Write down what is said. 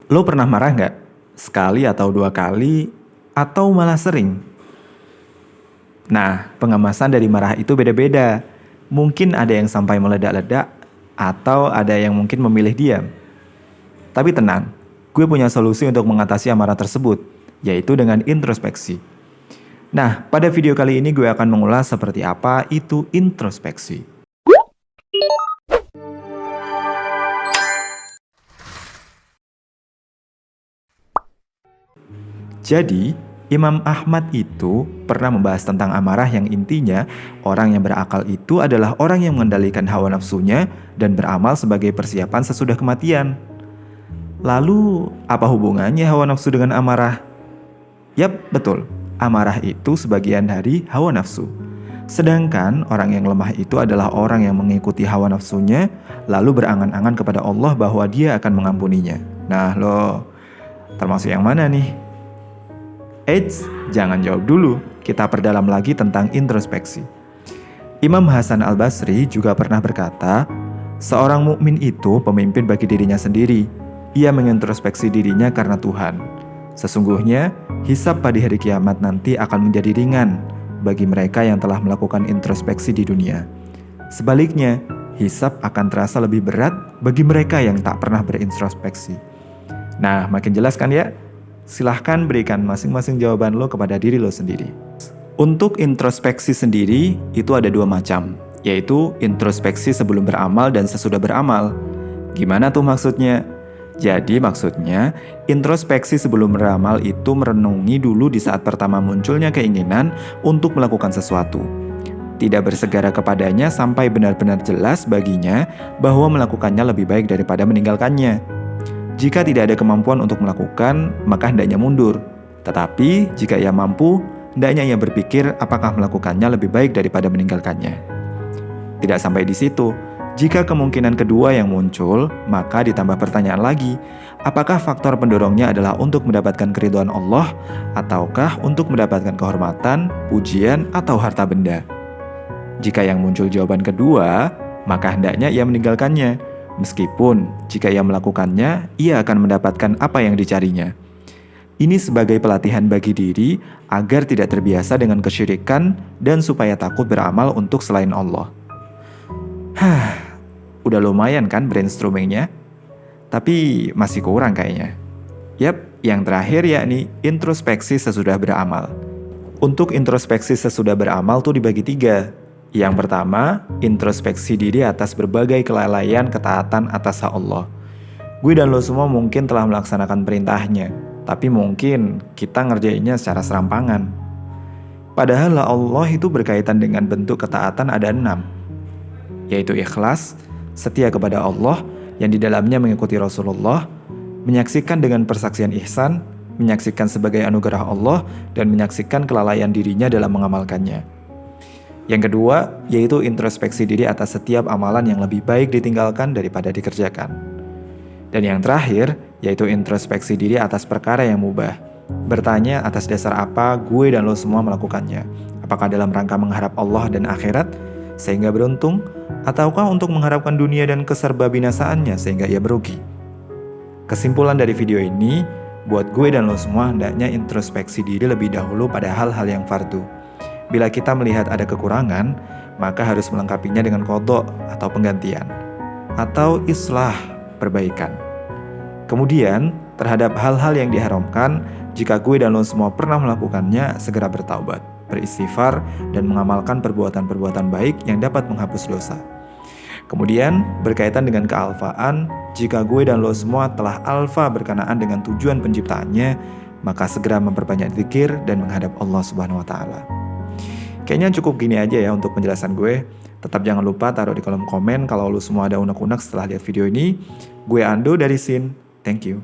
Lo pernah marah nggak? Sekali atau dua kali, atau malah sering? Nah, pengemasan dari marah itu beda-beda. Mungkin ada yang sampai meledak-ledak, atau ada yang mungkin memilih diam. Tapi tenang, gue punya solusi untuk mengatasi amarah tersebut, yaitu dengan introspeksi. Nah, pada video kali ini gue akan mengulas seperti apa itu introspeksi. Jadi, Imam Ahmad itu pernah membahas tentang amarah yang intinya orang yang berakal itu adalah orang yang mengendalikan hawa nafsunya dan beramal sebagai persiapan sesudah kematian. Lalu, apa hubungannya hawa nafsu dengan amarah? Yap, betul. Amarah itu sebagian dari hawa nafsu. Sedangkan orang yang lemah itu adalah orang yang mengikuti hawa nafsunya lalu berangan-angan kepada Allah bahwa dia akan mengampuninya. Nah lo, termasuk yang mana nih? Eits, jangan jawab dulu. Kita perdalam lagi tentang introspeksi. Imam Hasan Al-Basri juga pernah berkata, seorang mukmin itu pemimpin bagi dirinya sendiri. Ia mengintrospeksi dirinya karena Tuhan. Sesungguhnya, hisab pada hari kiamat nanti akan menjadi ringan bagi mereka yang telah melakukan introspeksi di dunia. Sebaliknya, hisab akan terasa lebih berat bagi mereka yang tak pernah berintrospeksi. Nah, makin jelas kan ya? Silahkan berikan masing-masing jawaban lo kepada diri lo sendiri. Untuk introspeksi sendiri, itu ada dua macam, yaitu introspeksi sebelum beramal dan sesudah beramal. Gimana tuh maksudnya? Jadi maksudnya, introspeksi sebelum beramal itu merenungi dulu di saat pertama munculnya keinginan untuk melakukan sesuatu. Tidak bersegera kepadanya sampai benar-benar jelas baginya bahwa melakukannya lebih baik daripada meninggalkannya. Jika tidak ada kemampuan untuk melakukan, maka hendaknya mundur. Tetapi, jika ia mampu, hendaknya ia berpikir apakah melakukannya lebih baik daripada meninggalkannya. Tidak sampai di situ. Jika kemungkinan kedua yang muncul, maka ditambah pertanyaan lagi, apakah faktor pendorongnya adalah untuk mendapatkan keridhaan Allah, ataukah untuk mendapatkan kehormatan, pujian, atau harta benda? Jika yang muncul jawaban kedua, maka hendaknya ia meninggalkannya. Meskipun jika ia melakukannya, ia akan mendapatkan apa yang dicarinya. Ini sebagai pelatihan bagi diri agar tidak terbiasa dengan kesyirikan dan supaya takut beramal untuk selain Allah. Udah lumayan kan brainstormingnya? Tapi masih kurang kayaknya. Yap, yang terakhir yakni introspeksi sesudah beramal. Untuk introspeksi sesudah beramal tuh dibagi 3. Yang pertama, introspeksi diri atas berbagai kelalaian ketaatan atas hak Allah. Gue dan lo semua mungkin telah melaksanakan perintahnya, tapi mungkin kita ngerjainnya secara serampangan. Padahal Allah itu berkaitan dengan bentuk ketaatan ada 6, yaitu ikhlas, setia kepada Allah yang di dalamnya mengikuti Rasulullah, menyaksikan dengan persaksian ihsan, menyaksikan sebagai anugerah Allah, dan menyaksikan kelalaian dirinya dalam mengamalkannya. Yang kedua, yaitu introspeksi diri atas setiap amalan yang lebih baik ditinggalkan daripada dikerjakan. Dan yang terakhir, yaitu introspeksi diri atas perkara yang mubah. Bertanya atas dasar apa gue dan lo semua melakukannya. Apakah dalam rangka mengharap Allah dan akhirat, sehingga beruntung, ataukah untuk mengharapkan dunia dan keserbabinasaannya sehingga ia merugi? Kesimpulan dari video ini, buat gue dan lo semua hendaknya introspeksi diri lebih dahulu pada hal-hal yang fardu. Bila kita melihat ada kekurangan, maka harus melengkapinya dengan qadha atau penggantian, atau islah, perbaikan. Kemudian, terhadap hal-hal yang diharamkan, jika gue dan lo semua pernah melakukannya, segera bertaubat, beristighfar, dan mengamalkan perbuatan-perbuatan baik yang dapat menghapus dosa. Kemudian, berkaitan dengan kealfaan, jika gue dan lo semua telah alfa berkenaan dengan tujuan penciptaannya, maka segera memperbanyak zikir dan menghadap Allah Subhanahu wa Ta'ala. Kayaknya cukup gini aja ya untuk penjelasan gue. Tetap jangan lupa taruh di kolom komen kalau lu semua ada unek-unek setelah lihat video ini. Gue Ando dari Sin. Thank you.